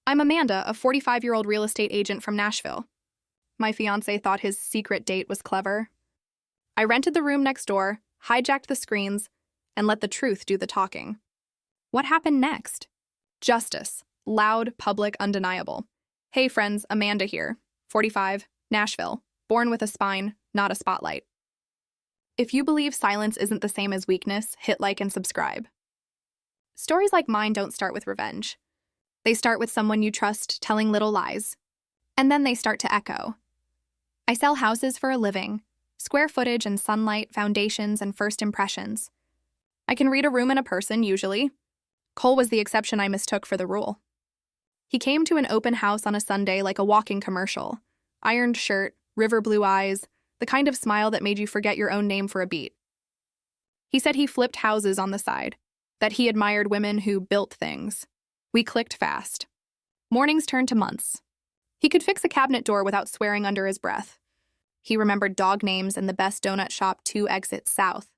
I'm Amanda, a 45-year-old real estate agent from Nashville. My fiancé thought his secret date was clever. I rented the room next door, hijacked the screens, and let the truth do the talking. What happened next? Justice. Loud, public, undeniable. Hey friends, Amanda here. 45, Nashville. Born with a spine, not a spotlight. If you believe silence isn't the same as weakness, hit like and subscribe. Stories like mine don't start with revenge. They start with someone you trust telling little lies. And then they start to echo. I sell houses for a living. Square footage and sunlight, foundations, and first impressions. I can read a room and a person, usually. Cole was the exception I mistook for the rule. He came to an open house on a Sunday like a walking commercial. Ironed shirt, river blue eyes, the kind of smile that made you forget your own name for a beat. He said he flipped houses on the side, that he admired women who built things. We clicked fast. Mornings turned to months. He could fix a cabinet door without swearing under his breath. He remembered dog names and the best donut shop 2 exits south.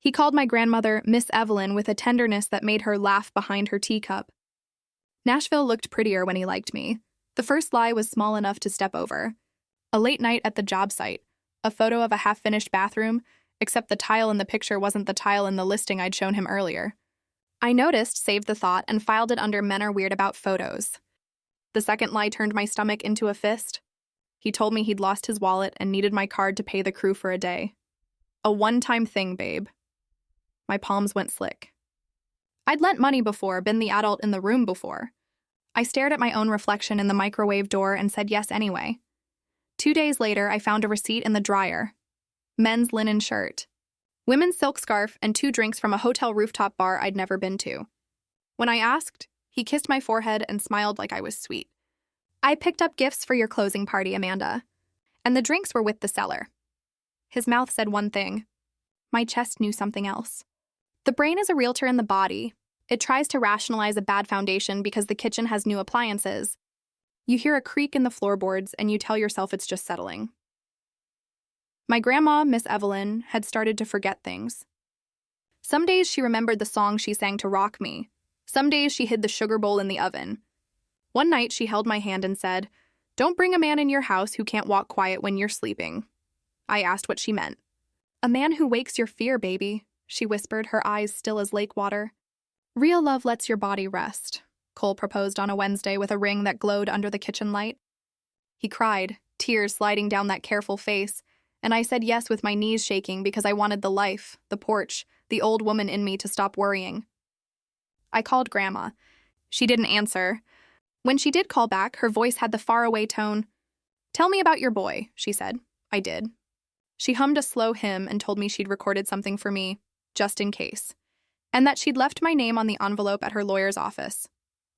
He called my grandmother Miss Evelyn with a tenderness that made her laugh behind her teacup. Nashville looked prettier when he liked me. The first lie was small enough to step over. A late night at the job site, a photo of a half-finished bathroom, except the tile in the picture wasn't the tile in the listing I'd shown him earlier. I noticed, saved the thought, and filed it under men are weird about photos. The second lie turned my stomach into a fist. He told me he'd lost his wallet and needed my card to pay the crew for a day. A one-time thing, babe. My palms went slick. I'd lent money before, been the adult in the room before. I stared at my own reflection in the microwave door and said yes anyway. 2 days later, I found a receipt in the dryer. Men's linen shirt. Women's silk scarf and 2 drinks from a hotel rooftop bar I'd never been to. When I asked, he kissed my forehead and smiled like I was sweet. I picked up gifts for your closing party, Amanda. And the drinks were with the seller. His mouth said one thing. My chest knew something else. The brain is a realtor in the body. It tries to rationalize a bad foundation because the kitchen has new appliances. You hear a creak in the floorboards and you tell yourself it's just settling. My grandma, Miss Evelyn, had started to forget things. Some days she remembered the song she sang to rock me. Some days she hid the sugar bowl in the oven. One night she held my hand and said, "Don't bring a man in your house who can't walk quiet when you're sleeping." I asked what she meant. "A man who wakes your fear, baby," she whispered, her eyes still as lake water. "Real love lets your body rest," Cole proposed on a Wednesday with a ring that glowed under the kitchen light. He cried, tears sliding down that careful face, and I said yes with my knees shaking because I wanted the life, the porch, the old woman in me to stop worrying. I called Grandma. She didn't answer. When she did call back, her voice had the faraway tone. "Tell me about your boy," she said. I did. She hummed a slow hymn and told me she'd recorded something for me, just in case, and that she'd left my name on the envelope at her lawyer's office.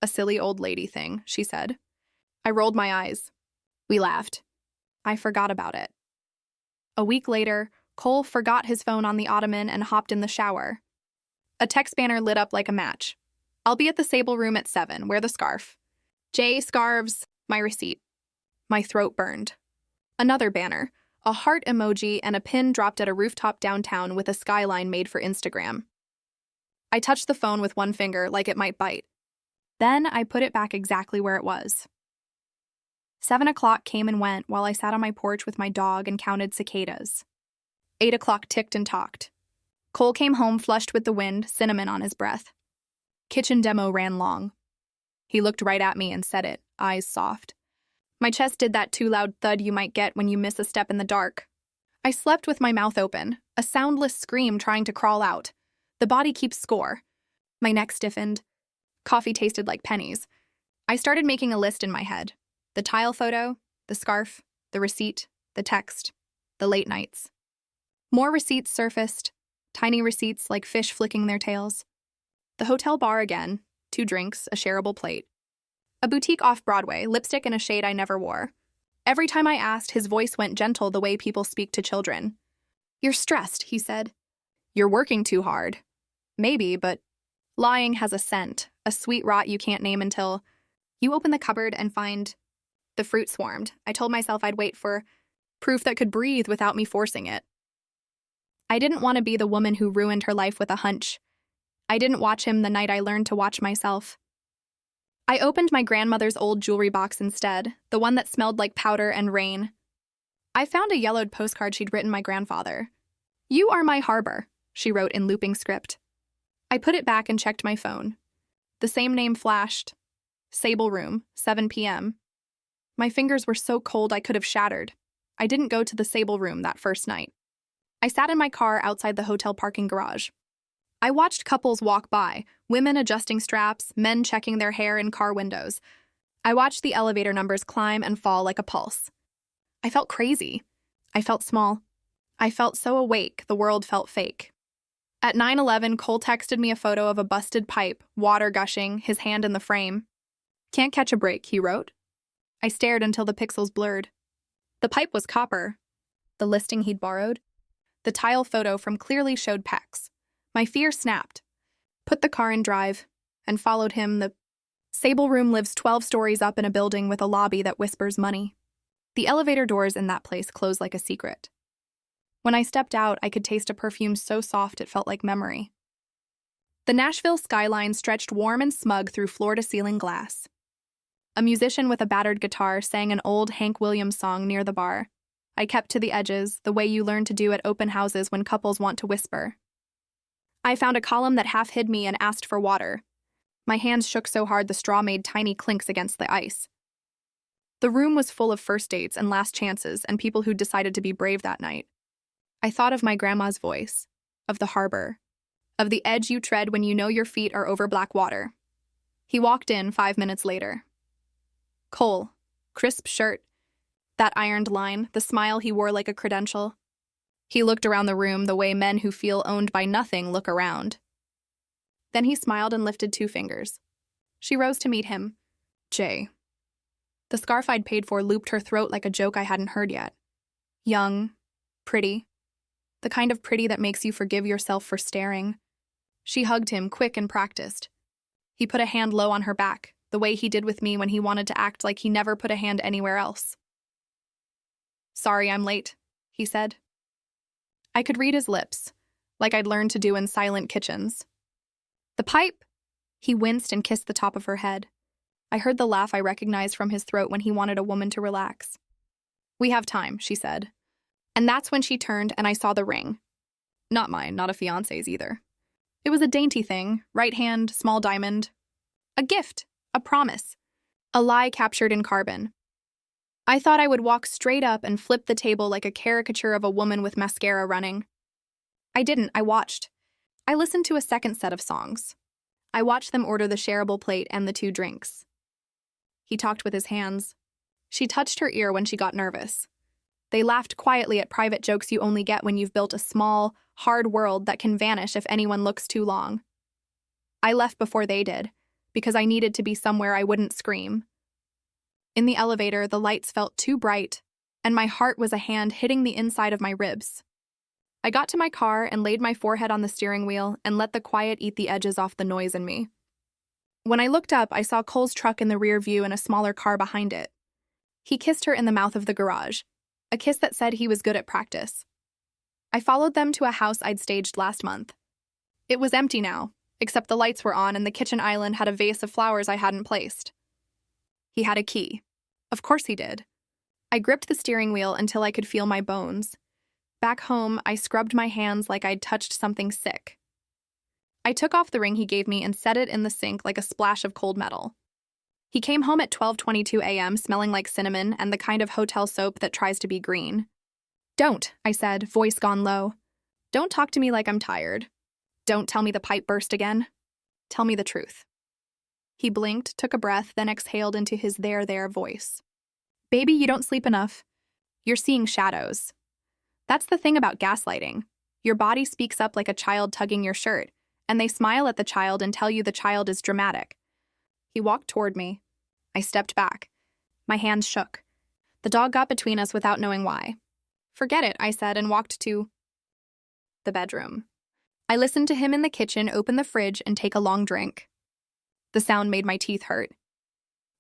"A silly old lady thing," she said. I rolled my eyes. We laughed. I forgot about it. A week later, Cole forgot his phone on the ottoman and hopped in the shower. A text banner lit up like a match. "I'll be at the Sable Room at 7. Wear the scarf." J scarves, my receipt. My throat burned. Another banner, a heart emoji and a pin dropped at a rooftop downtown with a skyline made for Instagram. I touched the phone with one finger like it might bite. Then I put it back exactly where it was. 7 o'clock came and went while I sat on my porch with my dog and counted cicadas. 8 o'clock ticked and talked. Cole came home flushed with the wind, cinnamon on his breath. Kitchen demo ran long. He looked right at me and said it, eyes soft. My chest did that too loud thud you might get when you miss a step in the dark. I slept with my mouth open, a soundless scream trying to crawl out. The body keeps score. My neck stiffened. Coffee tasted like pennies. I started making a list in my head. The tile photo, the scarf, the receipt, the text, the late nights. More receipts surfaced, tiny receipts like fish flicking their tails. The hotel bar again, 2 drinks, a shareable plate. A boutique off-Broadway, lipstick in a shade I never wore. Every time I asked, his voice went gentle the way people speak to children. "You're stressed," he said. "You're working too hard." Maybe, but lying has a scent, a sweet rot you can't name until you open the cupboard and find the fruit swarmed. I told myself I'd wait for proof that could breathe without me forcing it. I didn't want to be the woman who ruined her life with a hunch. I didn't watch him the night I learned to watch myself. I opened my grandmother's old jewelry box instead, the one that smelled like powder and rain. I found a yellowed postcard she'd written my grandfather. "You are my harbor," she wrote in looping script. I put it back and checked my phone. The same name flashed. Sable Room, 7 p.m. My fingers were so cold I could have shattered. I didn't go to the Sable Room that first night. I sat in my car outside the hotel parking garage. I watched couples walk by, women adjusting straps, men checking their hair in car windows. I watched the elevator numbers climb and fall like a pulse. I felt crazy. I felt small. I felt so awake, the world felt fake. At 9:11, Cole texted me a photo of a busted pipe, water gushing, his hand in the frame. "Can't catch a break," he wrote. I stared until the pixels blurred. The pipe was copper. The listing he'd borrowed. The tile photo from clearly showed pecs. My fear snapped. Put the car in drive and followed him. The Sable Room lives 12 stories up in a building with a lobby that whispers money. The elevator doors in that place close like a secret. When I stepped out, I could taste a perfume so soft it felt like memory. The Nashville skyline stretched warm and smug through floor-to-ceiling glass. A musician with a battered guitar sang an old Hank Williams song near the bar. I kept to the edges, the way you learn to do at open houses when couples want to whisper. I found a column that half hid me and asked for water. My hands shook so hard the straw made tiny clinks against the ice. The room was full of first dates and last chances and people who'd decided to be brave that night. I thought of my grandma's voice, of the harbor, of the edge you tread when you know your feet are over black water. He walked in 5 minutes later. Cole, crisp shirt, that ironed line, the smile he wore like a credential. He looked around the room the way men who feel owned by nothing look around. Then he smiled and lifted 2 fingers. She rose to meet him. "Jay." The scarf I'd paid for looped her throat like a joke I hadn't heard yet. Young, pretty. The kind of pretty that makes you forgive yourself for staring. She hugged him, quick and practiced. He put a hand low on her back, the way he did with me when he wanted to act like he never put a hand anywhere else. "Sorry I'm late," he said. I could read his lips, like I'd learned to do in silent kitchens. "The pipe?" He winced and kissed the top of her head. I heard the laugh I recognized from his throat when he wanted a woman to relax. "We have time," she said. And that's when she turned and I saw the ring. Not mine, not a fiancé's either. It was a dainty thing, right hand, small diamond. A gift, a promise, a lie captured in carbon. I thought I would walk straight up and flip the table like a caricature of a woman with mascara running. I didn't, I watched. I listened to a second set of songs. I watched them order the shareable plate and the 2 drinks. He talked with his hands. She touched her ear when she got nervous. They laughed quietly at private jokes you only get when you've built a small, hard world that can vanish if anyone looks too long. I left before they did, because I needed to be somewhere I wouldn't scream. In the elevator, the lights felt too bright, and my heart was a hand hitting the inside of my ribs. I got to my car and laid my forehead on the steering wheel and let the quiet eat the edges off the noise in me. When I looked up, I saw Cole's truck in the rear view and a smaller car behind it. He kissed her in the mouth of the garage, a kiss that said he was good at practice. I followed them to a house I'd staged last month. It was empty now, except the lights were on and the kitchen island had a vase of flowers I hadn't placed. He had a key. Of course he did. I gripped the steering wheel until I could feel my bones. Back home, I scrubbed my hands like I'd touched something sick. I took off the ring he gave me and set it in the sink like a splash of cold metal. He came home at 12:22 a.m. smelling like cinnamon and the kind of hotel soap that tries to be green. "Don't," I said, voice gone low. "Don't talk to me like I'm tired. Don't tell me the pipe burst again. Tell me the truth." He blinked, took a breath, then exhaled into his there voice. "Baby, you don't sleep enough. You're seeing shadows. That's the thing about gaslighting. Your body speaks up like a child tugging your shirt, and they smile at the child and tell you the child is dramatic." He walked toward me. I stepped back. My hands shook. The dog got between us without knowing why. "Forget it," I said and walked to the bedroom. I listened to him in the kitchen open the fridge and take a long drink. The sound made my teeth hurt.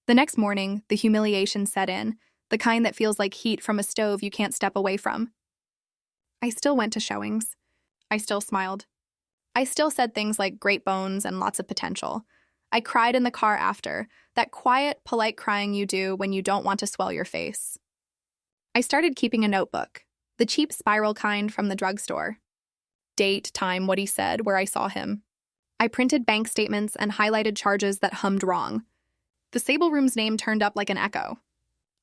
The next morning, the humiliation set in, the kind that feels like heat from a stove you can't step away from. I still went to showings. I still smiled. I still said things like great bones and lots of potential. I cried in the car after, That quiet, polite crying you do when you don't want to swell your face. I started keeping a notebook, the cheap spiral kind from the drugstore. Date, time, what he said, where I saw him. I printed bank statements and highlighted charges that hummed wrong. The Sable Room's name turned up like an echo.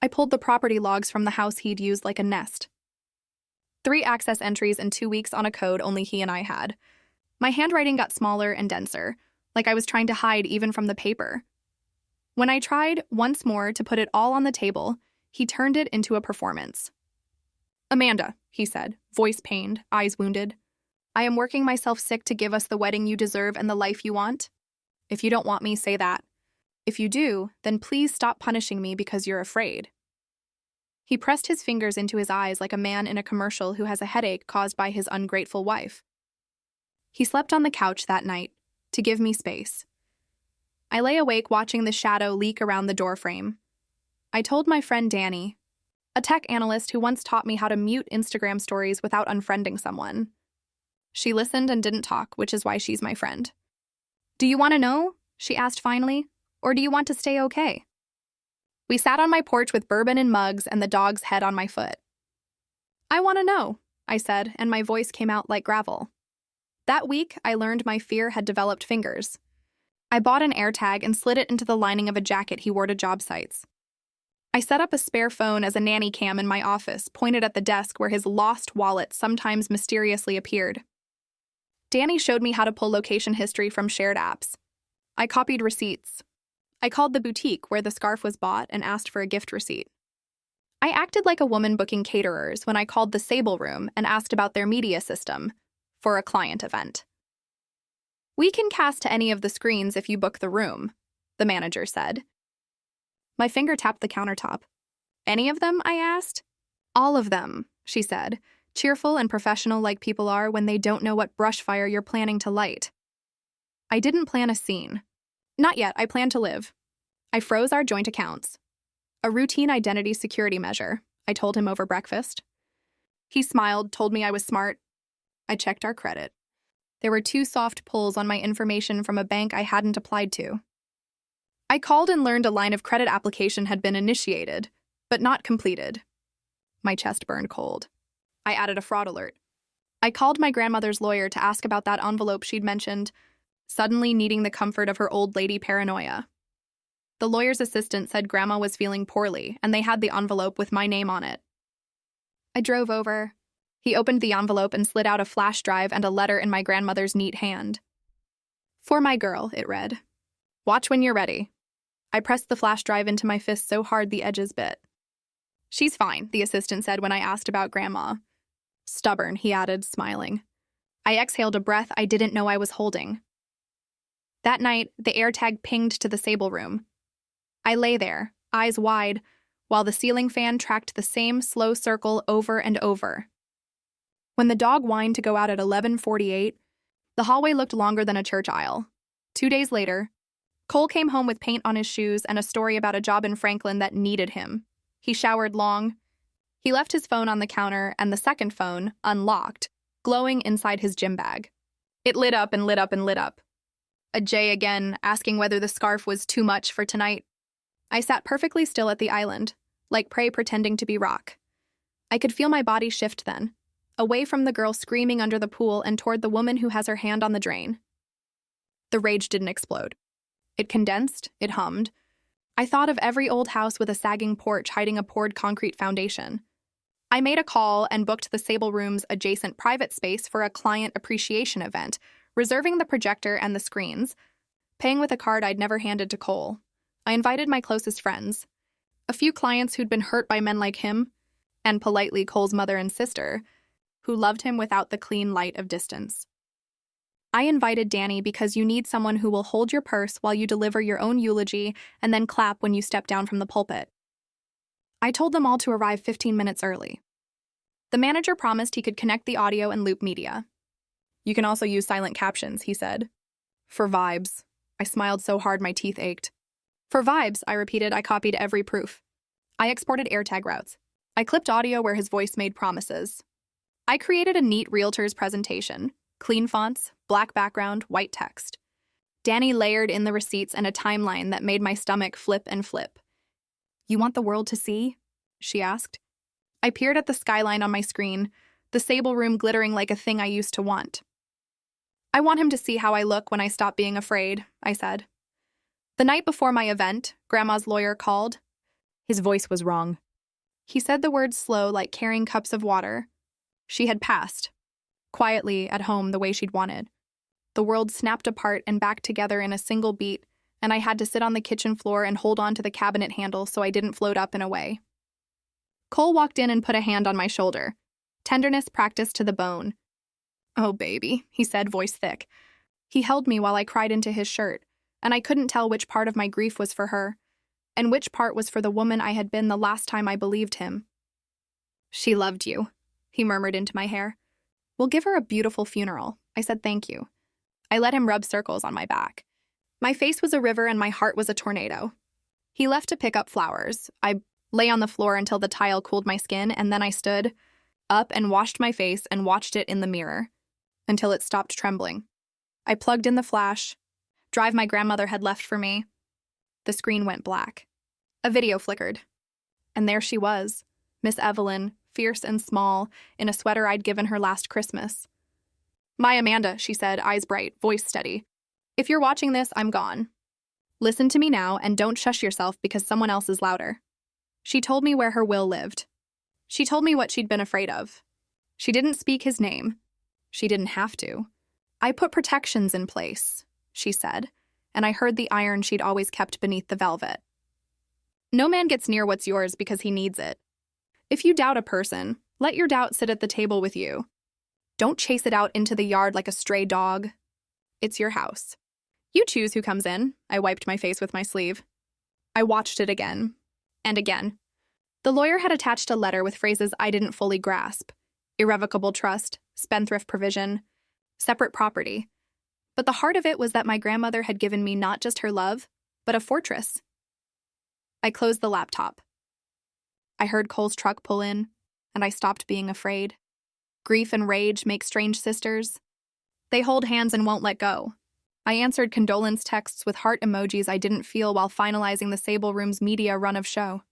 I pulled the property logs from the house he'd used like a nest. 3 access entries in 2 weeks on a code only he and I had. My handwriting got smaller and denser, like I was trying to hide even from the paper. When I tried once more to put it all on the table, he turned it into a performance. "Amanda," he said, voice pained, eyes wounded. "I am working myself sick to give us the wedding you deserve and the life you want. If you don't want me, say that. If you do, then please stop punishing me because you're afraid." He pressed his fingers into his eyes like a man in a commercial who has a headache caused by his ungrateful wife. He slept on the couch that night, to give me space. I lay awake watching the shadow leak around the doorframe. I told my friend Danny, a tech analyst who once taught me how to mute Instagram stories without unfriending someone. She listened and didn't talk, which is why she's my friend. "Do you want to know?" she asked finally. "Or do you want to stay okay?" We sat on my porch with bourbon in mugs and the dog's head on my foot. "I want to know," I said, and my voice came out like gravel. That week, I learned my fear had developed fingers. I bought an AirTag and slid it into the lining of a jacket he wore to job sites. I set up a spare phone as a nanny cam in my office, pointed at the desk where his lost wallet sometimes mysteriously appeared. Danny showed me how to pull location history from shared apps. I copied receipts. I called the boutique where the scarf was bought and asked for a gift receipt. I acted like a woman booking caterers when I called the Sable Room and asked about their media system for a client event. "We can cast to any of the screens if you book the room," the manager said. My finger tapped the countertop. "Any of them?" I asked. "All of them," she said, cheerful and professional like people are when they don't know what brush fire you're planning to light. I didn't plan a scene. Not yet, I plan to live. I froze our joint accounts. A routine identity security measure, I told him over breakfast. He smiled, told me I was smart. I checked our credit. There were 2 soft pulls on my information from a bank I hadn't applied to. I called and learned a line of credit application had been initiated, but not completed. My chest burned cold. I added a fraud alert. I called my grandmother's lawyer to ask about that envelope she'd mentioned, suddenly needing the comfort of her old lady paranoia. The lawyer's assistant said Grandma was feeling poorly, and they had the envelope with my name on it. I drove over. He opened the envelope and slid out a flash drive and a letter in my grandmother's neat hand. "For my girl," it read. "Watch when you're ready." I pressed the flash drive into my fist so hard the edges bit. "She's fine," the assistant said when I asked about Grandma. "Stubborn," he added, smiling. I exhaled a breath I didn't know I was holding. That night, the AirTag pinged to the Sable Room. I lay there, eyes wide, while the ceiling fan tracked the same slow circle over and over. When the dog whined to go out at 11:48, the hallway looked longer than a church aisle. 2 days later, Cole came home with paint on his shoes and a story about a job in Franklin that needed him. He showered long. He left his phone on the counter and the second phone, unlocked, glowing inside his gym bag. It lit up and lit up and lit up. A J again, asking whether the scarf was too much for tonight. I sat perfectly still at the island, like prey pretending to be rock. I could feel my body shift then, away from the girl screaming under the pool and toward the woman who has her hand on the drain. The rage didn't explode. It condensed, it hummed. I thought of every old house with a sagging porch hiding a poured concrete foundation. I made a call and booked the Sable Room's adjacent private space for a client appreciation event, reserving the projector and the screens, paying with a card I'd never handed to Cole. I invited my closest friends, a few clients who'd been hurt by men like him, and politely Cole's mother and sister, who loved him without the clean light of distance. I invited Danny because you need someone who will hold your purse while you deliver your own eulogy and then clap when you step down from the pulpit. I told them all to arrive 15 minutes early. The manager promised he could connect the audio and loop media. "You can also use silent captions," he said. "For vibes." I smiled so hard my teeth ached. "For vibes," I repeated. I copied every proof. I exported AirTag routes. I clipped audio where his voice made promises. I created a neat realtor's presentation. Clean fonts, black background, white text. Danny layered in the receipts and a timeline that made my stomach flip and flip. "You want the world to see?" she asked. I peered at the skyline on my screen, the sable room glittering like a thing I used to want. "I want him to see how I look when I stop being afraid," I said. The night before my event, Grandma's lawyer called. His voice was wrong. He said the words slow, like carrying cups of water. She had passed, quietly at home the way she'd wanted. The world snapped apart and back together in a single beat, and I had to sit on the kitchen floor and hold on to the cabinet handle so I didn't float up and away. Cole walked in and put a hand on my shoulder. Tenderness practiced to the bone. "Oh, baby," he said, voice thick. He held me while I cried into his shirt, and I couldn't tell which part of my grief was for her, and which part was for the woman I had been the last time I believed him. "She loved you," he murmured into my hair. "We'll give her a beautiful funeral." I said thank you. I let him rub circles on my back. My face was a river and my heart was a tornado. He left to pick up flowers. I lay on the floor until the tile cooled my skin, and then I stood up and washed my face and watched it in the mirror until it stopped trembling. I plugged in the flash, drive my grandmother had left for me. The screen went black. A video flickered. And there she was, Miss Evelyn, fierce and small, in a sweater I'd given her last Christmas. "My Amanda," she said, eyes bright, voice steady. "If you're watching this, I'm gone. Listen to me now and don't shush yourself because someone else is louder." She told me where her Will lived. She told me what she'd been afraid of. She didn't speak his name. She didn't have to. "I put protections in place," she said, and I heard the iron she'd always kept beneath the velvet. "No man gets near what's yours because he needs it. If you doubt a person, let your doubt sit at the table with you. Don't chase it out into the yard like a stray dog. It's your house. You choose who comes in." I wiped my face with my sleeve. I watched it again. And again. The lawyer had attached a letter with phrases I didn't fully grasp. Irrevocable trust, spendthrift provision, separate property. But the heart of it was that my grandmother had given me not just her love, but a fortress. I closed the laptop. I heard Cole's truck pull in, and I stopped being afraid. Grief and rage make strange sisters. They hold hands and won't let go. I answered condolence texts with heart emojis I didn't feel while finalizing the Sable Room's media run of show.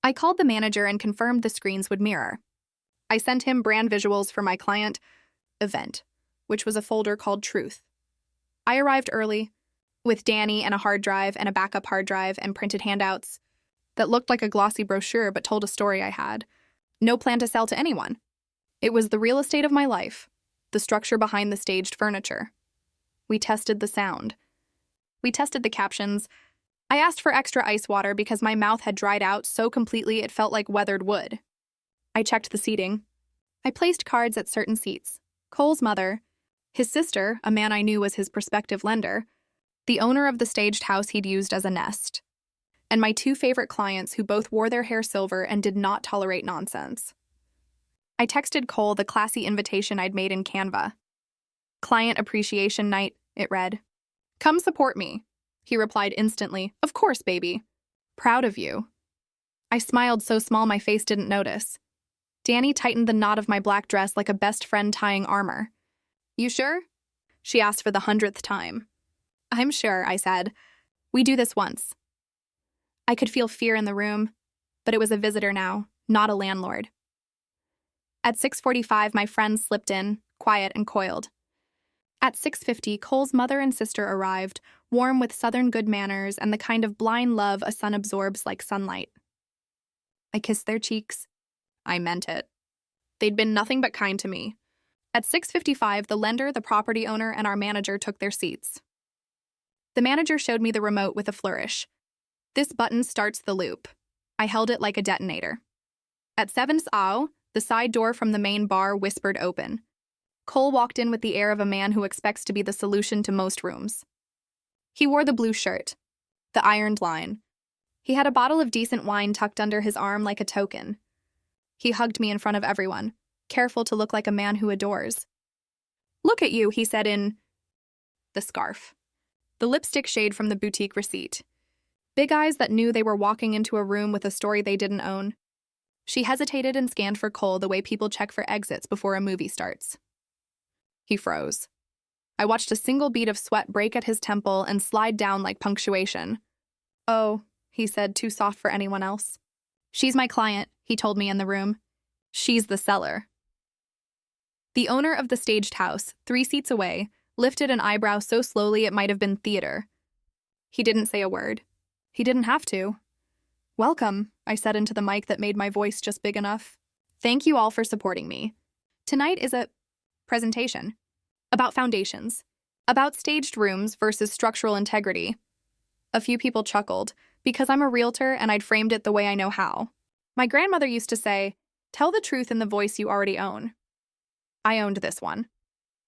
I called the manager and confirmed the screens would mirror. I sent him brand visuals for my client event, which was a folder called Truth. I arrived early, with Danny and a hard drive and a backup hard drive and printed handouts that looked like a glossy brochure but told a story I had. No plan to sell to anyone. It was the real estate of my life, the structure behind the staged furniture. We tested the sound. We tested the captions. I asked for extra ice water because my mouth had dried out so completely it felt like weathered wood. I checked the seating. I placed cards at certain seats. Cole's mother, his sister, a man I knew was his prospective lender, the owner of the staged house he'd used as a nest, and my two favorite clients who both wore their hair silver and did not tolerate nonsense. I texted Cole the classy invitation I'd made in Canva. "Client Appreciation Night," it read. "Come support me." He replied instantly, "Of course, baby. Proud of you." I smiled so small my face didn't notice. Danny tightened the knot of my black dress like a best friend tying armor. "You sure?" she asked for the 100th time. "I'm sure," I said. "We do this once." I could feel fear in the room, but it was a visitor now, not a landlord. At 6:45, my friends slipped in, quiet and coiled. At 6:50, Cole's mother and sister arrived, warm with Southern good manners and the kind of blind love a son absorbs like sunlight. I kissed their cheeks. I meant it. They'd been nothing but kind to me. At 6:55, the lender, the property owner, and our manager took their seats. The manager showed me the remote with a flourish. "This button starts the loop." I held it like a detonator. At 7:00, the side door from the main bar whispered open. Cole walked in with the air of a man who expects to be the solution to most rooms. He wore the blue shirt, the ironed line. He had a bottle of decent wine tucked under his arm like a token. He hugged me in front of everyone, careful to look like a man who adores. "Look at you," he said in the scarf, the lipstick shade from the boutique receipt. Big eyes that knew they were walking into a room with a story they didn't own. She hesitated and scanned for Cole the way people check for exits before a movie starts. He froze. I watched a single bead of sweat break at his temple and slide down like punctuation. "Oh," he said, too soft for anyone else. "She's my client," he told me in the room. "She's the seller." The owner of the staged house, 3 seats away, lifted an eyebrow so slowly it might have been theater. He didn't say a word. He didn't have to. "Welcome," I said into the mic that made my voice just big enough. "Thank you all for supporting me. Tonight is a presentation about foundations, about staged rooms versus structural integrity." A few people chuckled, because I'm a realtor and I'd framed it the way I know how. My grandmother used to say, "Tell the truth in the voice you already own." I owned this one.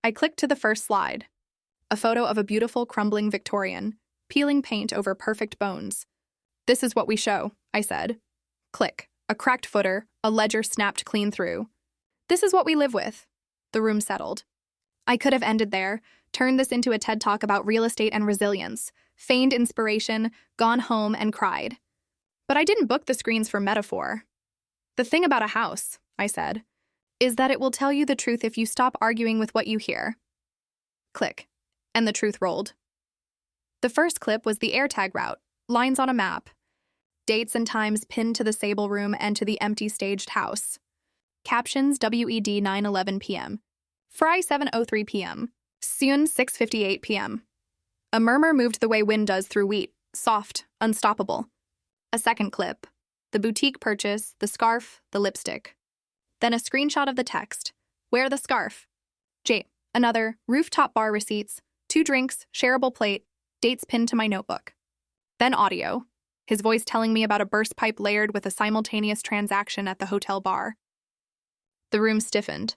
I clicked to the first slide. A photo of a beautiful crumbling Victorian, peeling paint over perfect bones. "This is what we show," I said. Click. A cracked footer, a ledger snapped clean through. "This is what we live with." The room settled. I could have ended there, turned this into a TED Talk about real estate and resilience, feigned inspiration, gone home and cried. But I didn't book the screens for metaphor. "The thing about a house," I said, "is that it will tell you the truth if you stop arguing with what you hear." Click. And the truth rolled. The first clip was the AirTag route, lines on a map. Dates and times pinned to the sable room and to the empty staged house. Captions WED 9:11 p.m. Fry 7:03 p.m. Soon 6:58 p.m. A murmur moved the way wind does through wheat, soft, unstoppable. A second clip. The boutique purchase, the scarf, the lipstick. Then a screenshot of the text. "Wear the scarf." J. Another. "Rooftop bar receipts. 2 drinks, shareable plate. Dates pinned to my notebook." Then audio. His voice telling me about a burst pipe layered with a simultaneous transaction at the hotel bar. The room stiffened.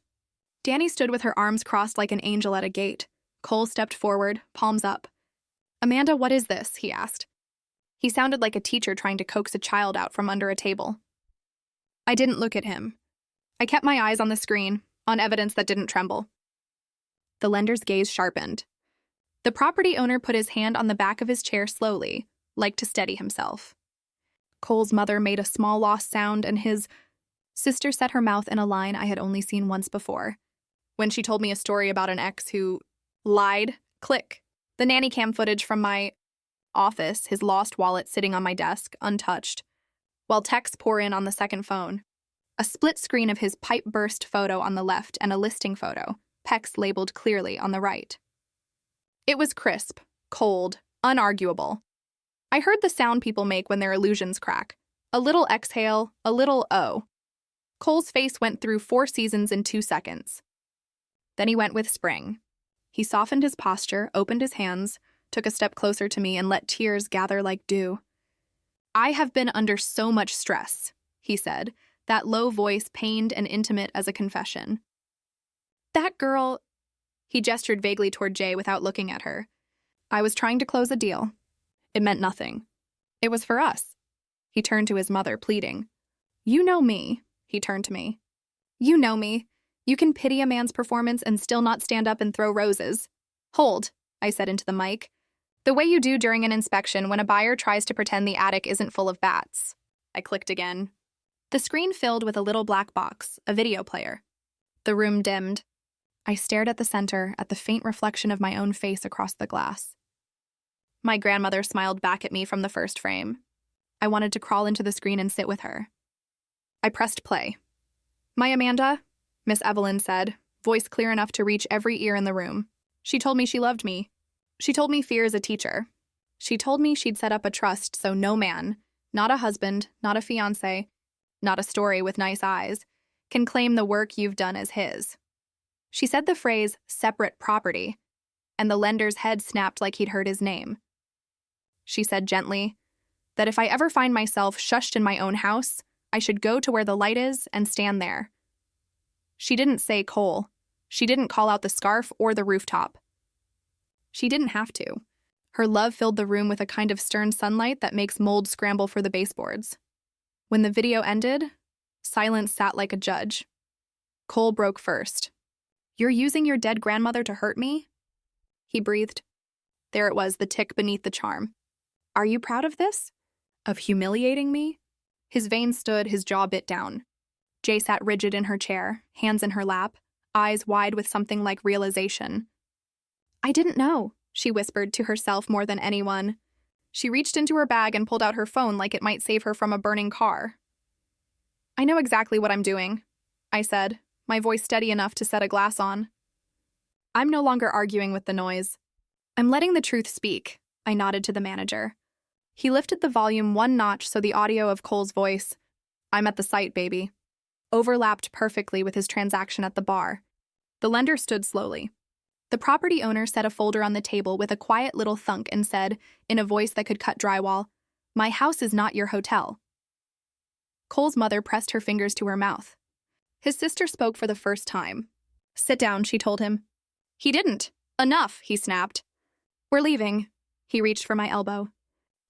Danny stood with her arms crossed like an angel at a gate. Cole stepped forward, palms up. "Amanda, what is this?" he asked. He sounded like a teacher trying to coax a child out from under a table. I didn't look at him. I kept my eyes on the screen, on evidence that didn't tremble. The lender's gaze sharpened. The property owner put his hand on the back of his chair slowly, like to steady himself. Cole's mother made a small lost sound, and his sister set her mouth in a line I had only seen once before, when she told me a story about an ex who lied. Click. The nanny cam footage from my office, his lost wallet sitting on my desk, untouched, while texts pour in on the second phone. A split screen of his pipe burst photo on the left and a listing photo, PEX labeled clearly on the right. It was crisp, cold, unarguable. I heard the sound people make when their illusions crack. A little exhale, a little oh. Cole's face went through 4 seasons in 2 seconds. Then he went with spring. He softened his posture, opened his hands, took a step closer to me, and let tears gather like dew. "I have been under so much stress," he said, that low voice pained and intimate as a confession. "That girl," he gestured vaguely toward Jay without looking at her. "I was trying to close a deal. It meant nothing. It was for us." He turned to his mother, pleading. "You know me." He turned to me. "You know me. You can pity a man's performance and still not stand up and throw roses." "Hold," I said into the mic. "The way you do during an inspection when a buyer tries to pretend the attic isn't full of bats." I clicked again. The screen filled with a little black box, a video player. The room dimmed. I stared at the center, at the faint reflection of my own face across the glass. My grandmother smiled back at me from the first frame. I wanted to crawl into the screen and sit with her. I pressed play. "My Amanda," Miss Evelyn said, voice clear enough to reach every ear in the room. "She told me she loved me. She told me fear is a teacher. She told me she'd set up a trust so no man, not a husband, not a fiancé, not a story with nice eyes, can claim the work you've done as his." She said the phrase, "separate property," and the lender's head snapped like he'd heard his name. She said gently that if I ever find myself shushed in my own house, I should go to where the light is and stand there. She didn't say Cole. She didn't call out the scarf or the rooftop. She didn't have to. Her love filled the room with a kind of stern sunlight that makes mold scramble for the baseboards. When the video ended, silence sat like a judge. Cole broke first. "You're using your dead grandmother to hurt me?" He breathed. There it was, the tick beneath the charm. "Are you proud of this? Of humiliating me?" His veins stood, his jaw bit down. Jay sat rigid in her chair, hands in her lap, eyes wide with something like realization. I didn't know, she whispered to herself more than anyone. She reached into her bag and pulled out her phone like it might save her from a burning car. I know exactly what I'm doing, I said, my voice steady enough to set a glass on. I'm no longer arguing with the noise. I'm letting the truth speak, I nodded to the manager. He lifted the volume one notch so the audio of Cole's voice, "I'm at the site, baby," overlapped perfectly with his transaction at the bar. The lender stood slowly. The property owner set a folder on the table with a quiet little thunk and said, in a voice that could cut drywall, "My house is not your hotel." Cole's mother pressed her fingers to her mouth. His sister spoke for the first time. "Sit down," she told him. He didn't. "Enough," he snapped. "We're leaving." He reached for my elbow.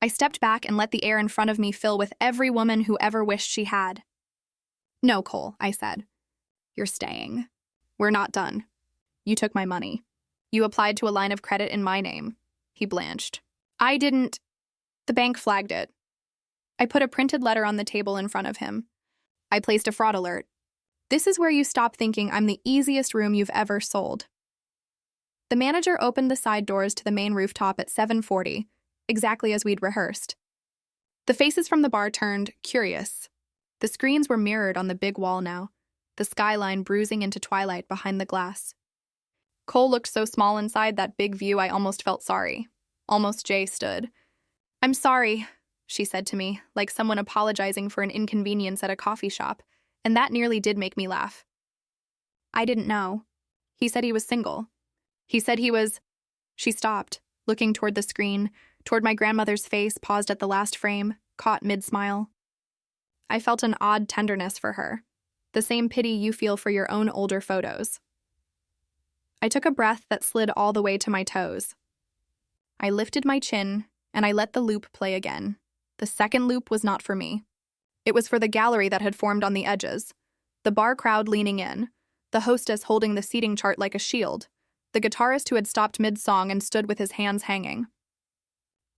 I stepped back and let the air in front of me fill with every woman who ever wished she had. "No, Cole," I said. "You're staying. We're not done. You took my money. You applied to a line of credit in my name." He blanched. "I didn't." The bank flagged it. I put a printed letter on the table in front of him. I placed a fraud alert. This is where you stop thinking I'm the easiest room you've ever sold. The manager opened the side doors to the main rooftop at 7:40, exactly as we'd rehearsed. The faces from the bar turned curious. The screens were mirrored on the big wall now, the skyline bruising into twilight behind the glass. Cole looked so small inside that big view I almost felt sorry. Almost Jay stood. "I'm sorry," she said to me, like someone apologizing for an inconvenience at a coffee shop, and that nearly did make me laugh. "I didn't know. He said he was single. He said he was—" She stopped, looking toward the screen, toward my grandmother's face paused at the last frame, caught mid-smile. I felt an odd tenderness for her, the same pity you feel for your own older photos. I took a breath that slid all the way to my toes. I lifted my chin, and I let the loop play again. The second loop was not for me. It was for the gallery that had formed on the edges, the bar crowd leaning in, the hostess holding the seating chart like a shield, the guitarist who had stopped mid-song and stood with his hands hanging.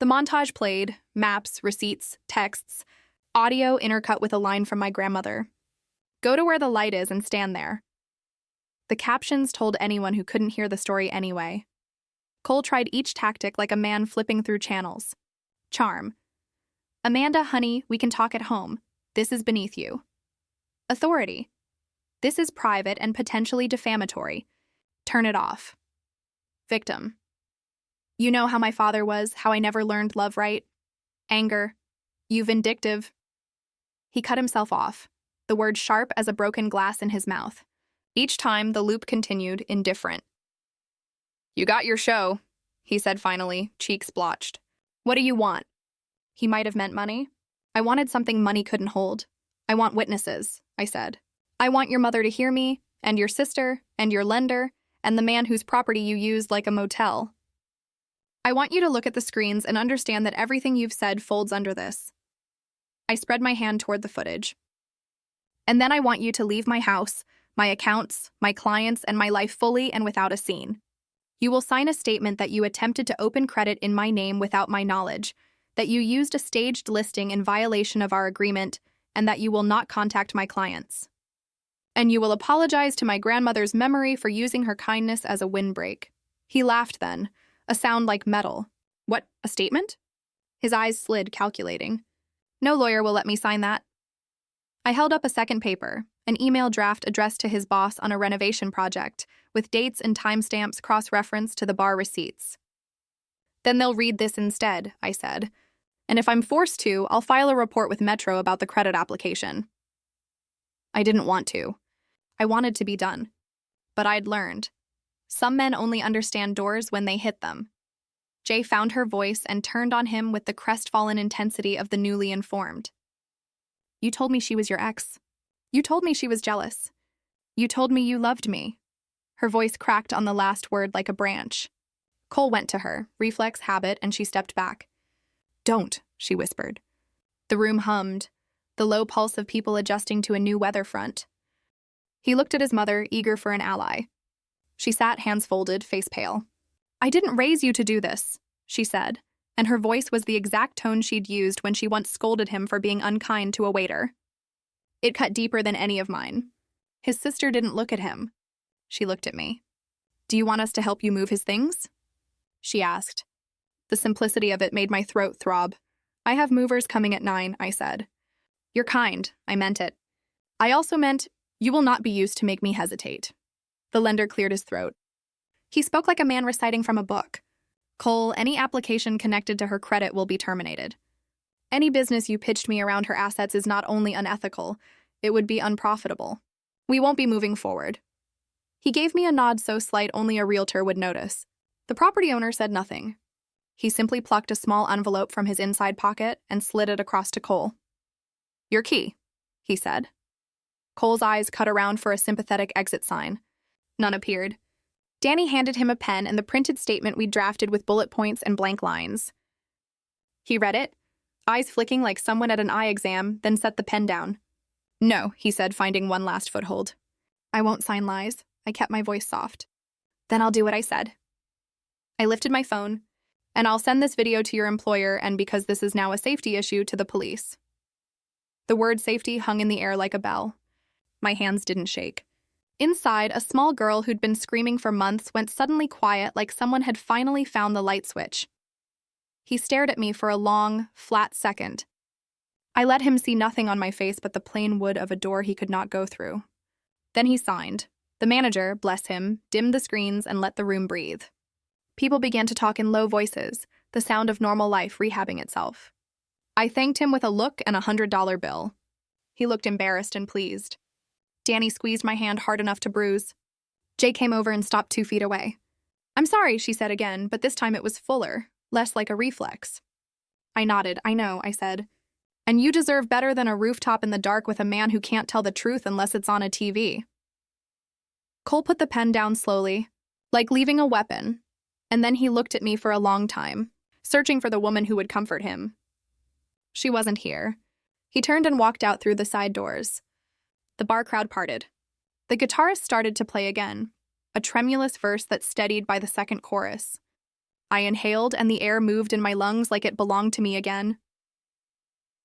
The montage played, maps, receipts, texts, audio intercut with a line from my grandmother. "Go to where the light is and stand there." The captions told anyone who couldn't hear the story anyway. Cole tried each tactic like a man flipping through channels. Charm. "Amanda, honey, we can talk at home. This is beneath you." Authority. "This is private and potentially defamatory. Turn it off." Victim. "You know how my father was, how I never learned love right. Anger. You vindictive." He cut himself off, the word sharp as a broken glass in his mouth. Each time, the loop continued, indifferent. "You got your show," he said finally, cheeks blotched. "What do you want?" He might have meant money. I wanted something money couldn't hold. "I want witnesses," I said. "I want your mother to hear me, and your sister, and your lender, and the man whose property you used like a motel. I want you to look at the screens and understand that everything you've said folds under this." I spread my hand toward the footage. "And then I want you to leave my house, my accounts, my clients, and my life fully and without a scene. You will sign a statement that you attempted to open credit in my name without my knowledge, that you used a staged listing in violation of our agreement, and that you will not contact my clients. And you will apologize to my grandmother's memory for using her kindness as a windbreak." He laughed then, a sound like metal. "What, a statement?" His eyes slid, calculating. "No lawyer will let me sign that." I held up a second paper, an email draft addressed to his boss on a renovation project, with dates and timestamps cross-referenced to the bar receipts. "Then they'll read this instead," I said. "And if I'm forced to, I'll file a report with Metro about the credit application." I didn't want to. I wanted to be done. But I'd learned. Some men only understand doors when they hit them. Jay found her voice and turned on him with the crestfallen intensity of the newly informed. "You told me she was your ex. You told me she was jealous. You told me you loved me." Her voice cracked on the last word like a branch. Cole went to her, reflex habit, and she stepped back. "Don't," she whispered. The room hummed, the low pulse of people adjusting to a new weather front. He looked at his mother, eager for an ally. She sat, hands folded, face pale. "I didn't raise you to do this," she said, and her voice was the exact tone she'd used when she once scolded him for being unkind to a waiter. It cut deeper than any of mine. His sister didn't look at him. She looked at me. "Do you want us to help you move his things?" she asked. The simplicity of it made my throat throb. I have movers coming at 9, I said. You're kind, I meant it. I also meant, you will not be used to make me hesitate. The lender cleared his throat. He spoke like a man reciting from a book. Cole, any application connected to her credit will be terminated. Any business you pitched me around her assets is not only unethical, it would be unprofitable. We won't be moving forward. He gave me a nod so slight only a realtor would notice. The property owner said nothing. He simply plucked a small envelope from his inside pocket and slid it across to Cole. Your key, he said. Cole's eyes cut around for a sympathetic exit sign. None appeared. Danny handed him a pen and the printed statement we'd drafted with bullet points and blank lines. He read it, eyes flicking like someone at an eye exam, then set the pen down. No, he said, finding one last foothold. I won't sign lies. I kept my voice soft. Then I'll do what I said. I lifted my phone, and I'll send this video to your employer and, because this is now a safety issue, to the police. The word safety hung in the air like a bell. My hands didn't shake. Inside, a small girl who'd been screaming for months went suddenly quiet like someone had finally found the light switch. He stared at me for a long, flat second. I let him see nothing on my face but the plain wood of a door he could not go through. Then he signed. The manager, bless him, dimmed the screens and let the room breathe. People began to talk in low voices, the sound of normal life rehabbing itself. I thanked him with a look and a $100 bill. He looked embarrassed and pleased. Danny squeezed my hand hard enough to bruise. Jay came over and stopped 2 feet away. I'm sorry, she said again, but this time it was fuller, less like a reflex. I nodded. I know, I said. And you deserve better than a rooftop in the dark with a man who can't tell the truth unless it's on a TV. Cole put the pen down slowly, like leaving a weapon, and then he looked at me for a long time, searching for the woman who would comfort him. She wasn't here. He turned and walked out through the side doors. The bar crowd parted. The guitarist started to play again, a tremulous verse that steadied by the second chorus. I inhaled, and the air moved in my lungs like it belonged to me again.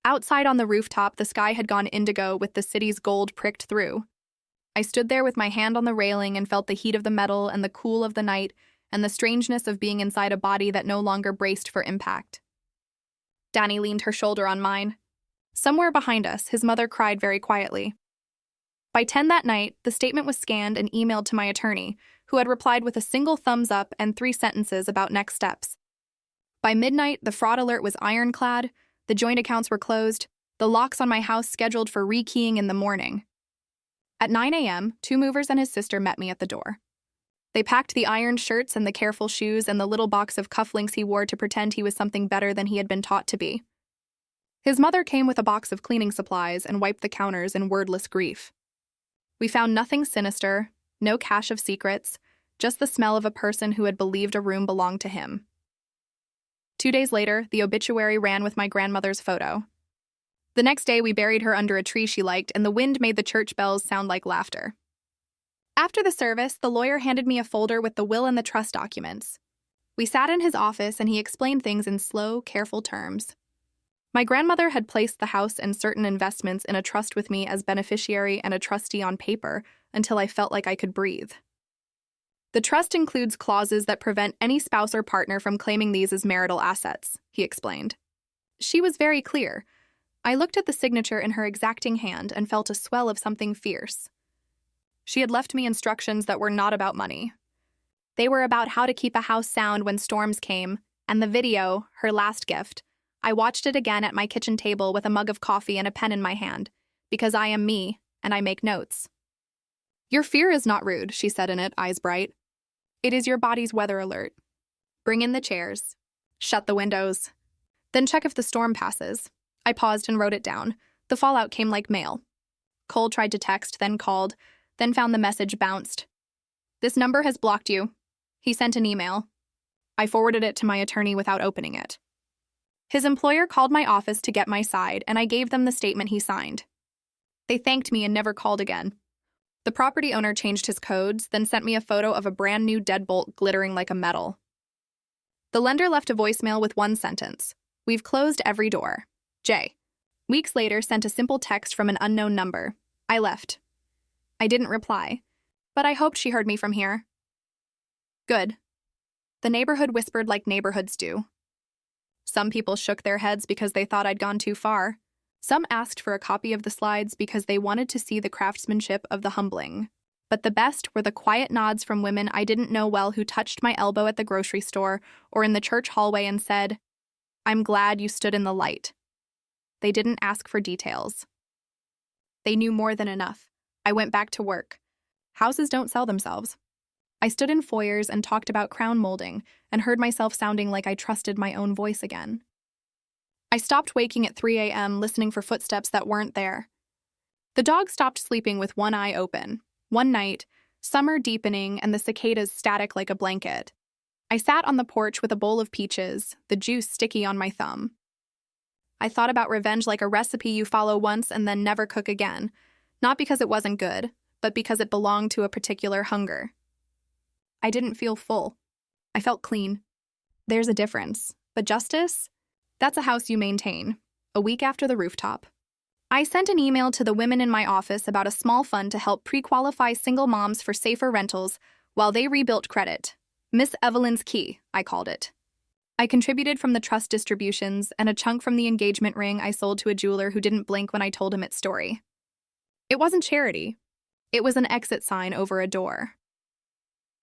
Outside on the rooftop, the sky had gone indigo with the city's gold pricked through. I stood there with my hand on the railing and felt the heat of the metal and the cool of the night and the strangeness of being inside a body that no longer braced for impact. Danny leaned her shoulder on mine. Somewhere behind us, his mother cried very quietly. By 10 that night, the statement was scanned and emailed to my attorney, who had replied with a single thumbs up and 3 sentences about next steps. By midnight, the fraud alert was ironclad, the joint accounts were closed, the locks on my house scheduled for rekeying in the morning. At 9 a.m., 2 movers and his sister met me at the door. They packed the ironed shirts and the careful shoes and the little box of cufflinks he wore to pretend he was something better than he had been taught to be. His mother came with a box of cleaning supplies and wiped the counters in wordless grief. We found nothing sinister, no cache of secrets, just the smell of a person who had believed a room belonged to him. 2 days later, the obituary ran with my grandmother's photo. The next day, we buried her under a tree she liked, and the wind made the church bells sound like laughter. After the service, the lawyer handed me a folder with the will and the trust documents. We sat in his office, and he explained things in slow, careful terms. My grandmother had placed the house and certain investments in a trust with me as beneficiary and a trustee on paper until I felt like I could breathe. The trust includes clauses that prevent any spouse or partner from claiming these as marital assets, he explained. She was very clear. I looked at the signature in her exacting hand and felt a swell of something fierce. She had left me instructions that were not about money. They were about how to keep a house sound when storms came, and the video, her last gift, I watched it again at my kitchen table with a mug of coffee and a pen in my hand, because I am me, and I make notes. Your fear is not rude, she said in it, eyes bright. It is your body's weather alert. Bring in the chairs. Shut the windows. Then check if the storm passes. I paused and wrote it down. The fallout came like mail. Cole tried to text, then called, then found the message bounced. This number has blocked you. He sent an email. I forwarded it to my attorney without opening it. His employer called my office to get my side, and I gave them the statement he signed. They thanked me and never called again. The property owner changed his codes, then sent me a photo of a brand new deadbolt glittering like a medal. The lender left a voicemail with 1 sentence. We've closed every door. Jay. Weeks later, sent a simple text from an unknown number. I left. I didn't reply, but I hoped she heard me from here. Good. The neighborhood whispered like neighborhoods do. Some people shook their heads because they thought I'd gone too far. Some asked for a copy of the slides because they wanted to see the craftsmanship of the humbling. But the best were the quiet nods from women I didn't know well who touched my elbow at the grocery store or in the church hallway and said, "I'm glad you stood in the light." They didn't ask for details. They knew more than enough. I went back to work. Houses don't sell themselves. I stood in foyers and talked about crown molding and heard myself sounding like I trusted my own voice again. I stopped waking at 3 a.m. listening for footsteps that weren't there. The dog stopped sleeping with one eye open. One night, summer deepening and the cicadas static like a blanket. I sat on the porch with a bowl of peaches, the juice sticky on my thumb. I thought about revenge like a recipe you follow once and then never cook again, not because it wasn't good, but because it belonged to a particular hunger. I didn't feel full. I felt clean. There's a difference. But justice? That's a house you maintain. A week after the rooftop. I sent an email to the women in my office about a small fund to help pre-qualify single moms for safer rentals while they rebuilt credit. Miss Evelyn's Key, I called it. I contributed from the trust distributions and a chunk from the engagement ring I sold to a jeweler who didn't blink when I told him its story. It wasn't charity. It was an exit sign over a door.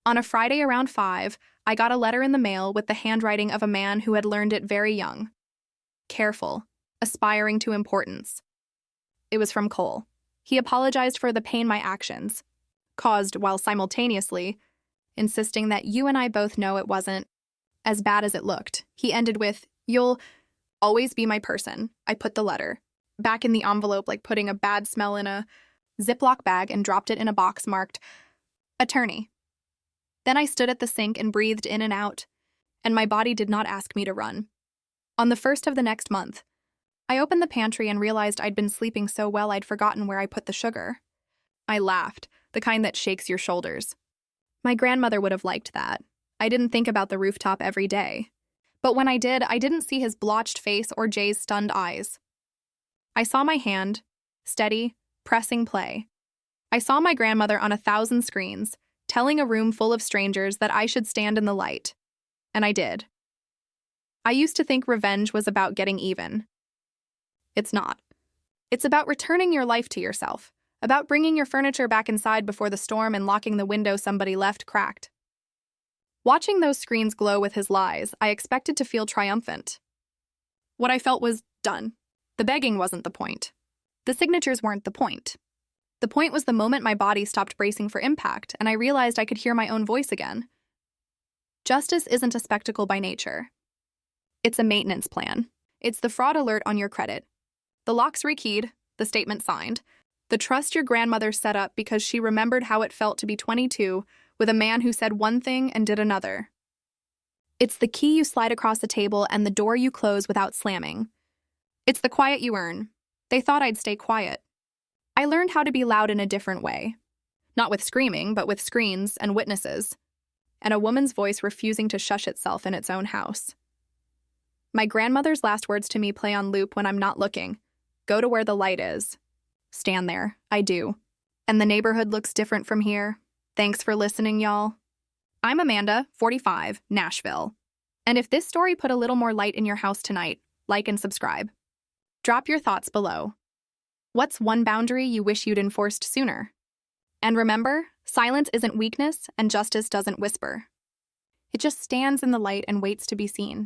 On a Friday around 5, I got a letter in the mail with the handwriting of a man who had learned it very young. Careful, aspiring to importance. It was from Cole. He apologized for the pain my actions caused while simultaneously insisting that you and I both know it wasn't as bad as it looked. He ended with, "You'll always be my person." I put the letter back in the envelope like putting a bad smell in a Ziploc bag and dropped it in a box marked attorney. Then I stood at the sink and breathed in and out, and my body did not ask me to run. On the 1st of the next month, I opened the pantry and realized I'd been sleeping so well I'd forgotten where I put the sugar. I laughed, the kind that shakes your shoulders. My grandmother would have liked that. I didn't think about the rooftop every day. But when I did, I didn't see his blotched face or Jay's stunned eyes. I saw my hand, steady, pressing play. I saw my grandmother on 1,000 screens, telling a room full of strangers that I should stand in the light. And I did. I used to think revenge was about getting even. It's not. It's about returning your life to yourself, about bringing your furniture back inside before the storm and locking the window somebody left cracked. Watching those screens glow with his lies, I expected to feel triumphant. What I felt was done. The begging wasn't the point. The signatures weren't the point. The point was the moment my body stopped bracing for impact and I realized I could hear my own voice again. Justice isn't a spectacle by nature. It's a maintenance plan. It's the fraud alert on your credit. The locks rekeyed, the statement signed, the trust your grandmother set up because she remembered how it felt to be 22 with a man who said one thing and did another. It's the key you slide across the table and the door you close without slamming. It's the quiet you earn. They thought I'd stay quiet. I learned how to be loud in a different way. Not with screaming, but with screens and witnesses. And a woman's voice refusing to shush itself in its own house. My grandmother's last words to me play on loop when I'm not looking. Go to where the light is. Stand there. I do. And the neighborhood looks different from here. Thanks for listening, y'all. I'm Amanda, 45, Nashville. And if this story put a little more light in your house tonight, like and subscribe. Drop your thoughts below. What's one boundary you wish you'd enforced sooner? And remember, silence isn't weakness and justice doesn't whisper. It just stands in the light and waits to be seen.